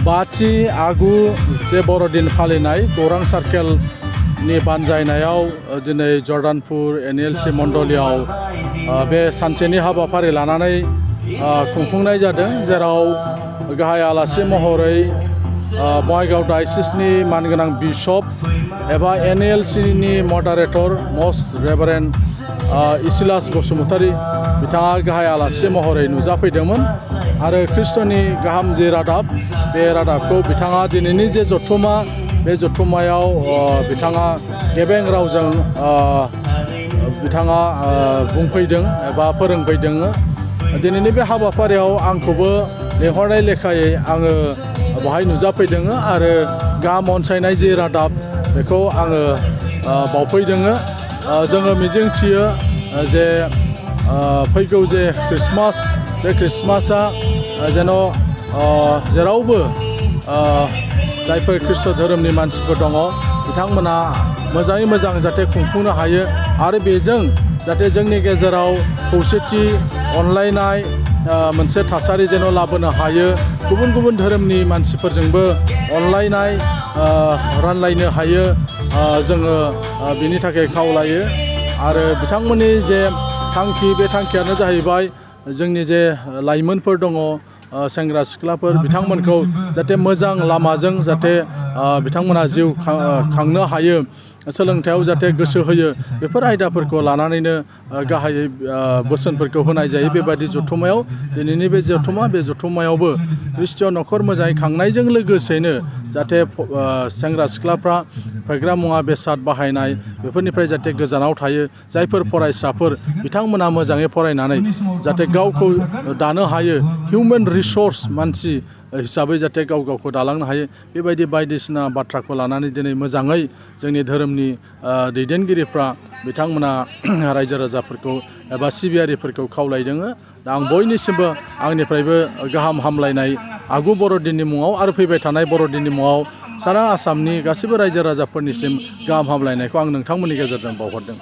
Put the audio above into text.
बाथि आगु जे बर'दिन फालिनाय गौरां सार्केलनि बानजायनायाव दिनै जर्दानपुर NLC मण्डलियाव बे सानसेनि हाबाफारि लानानै खुंफुंनाय जादों, जेराव गाहाय आलासि महरै बङाइगाव डायसिसनि मानगोनां बिशप एबा NLCनि मडारेटर मस्ट रेभारेन्ड इसिलास बसुमतारी बिथाङा गाहाय आलासि महरै नुजाफैदोंमोन आरो ख्रिस्ट'नि गाहाम जे रादाब बे रादाबखौ बिथाङा दिनैनि जे जथुमा बे जथुमायाव बिथाङा गेबें रावजों बिथाङा बुंफैदों एबा फोरोंफैदों। दिनैनि बे हाबाफारियाव आंखौबो लेंहरनाय लेखायै आङो बहाय नुजाफैदों आरो गाहाम अनसायनाय जे रादाब बेखौ आङो बावफैदों। जोङो मिजिंथियो जे फैगौ जे ख्रिस्टमास बे ख्रिस्टमासआ जेन' जेरावबो जायफोर ख्रिस्ट' धोरोमनि मानसिफोर दङ बिथांमोना मोजाङै मोजां जाहाथे खुंफुंनो हायो आरो बेजों जाहाथे जोंनि गेजेराव खौसेथि अनलायनाय मोनसे थासारि जेन' लाबोनो हायो, गुबुन गुबुन धोरोमनि मानसिफोरजोंबो अनलायनाय रानलायनो हायो, जोङो बिनि थाखाय खावलायो। आरो बिथांमोननि जे थांखि बे थांखियानो जाहैबाय जोंनि जे लाइमोनफोर दङ, सेंग्रा सिख्लाफोर, बिथांमोनखौ जाहाथे मोजां लामाजों जाहाथे बिथांमोना जिउ खांनो हायो, सोलोंथायाव जाहाथे गोसो होयो, बेफोर आयदाफोरखौ लानानैनो गाहायै बोसोनफोरखौ होनाय जायो। बेबायदि जथुमायाव दिनैनि बे जथुमायावबो ख्रिस्टियान न'खर मोजाङै खांनायजों लोगोसेनो जाहाथे सेंग्रा सिख्लाफ्रा फेग्रा मुवा बेसाद बाहायनाय बेफोरनिफ्राय जाहाथे गोजानाव थायो, जायफोर फरायसाफोर बिथांमोना मोजाङै फरायनानै जाहाथे गावखौ दानो हायो, हिउमेन रिसर्स मानसि हिसाबै जाहाथे गाव गावखौ दालांनो हायो, बेबायदि बायदिसिना बाथ्राखौ लानानै दिनै मोजाङै जोंनि धोरोमनि दैदेनगिरिफ्रा बिथांमोना रायजो राजाफोरखौ एबा सिबियारिफोरखौ खावलायदों। दा आं बयनिसिमबो आंनिफ्रायबो गाहाम हामलायनाय आगु बर'दिननि मुङाव आरो फैबाय थानाय बर'दिननि मुङाव सारा आसामनि गासैबो रायजो राजाफोरनिसिम गाहाम हामलायनायखौ आं नोंथांमोननि गेजेरजों बावहरदों।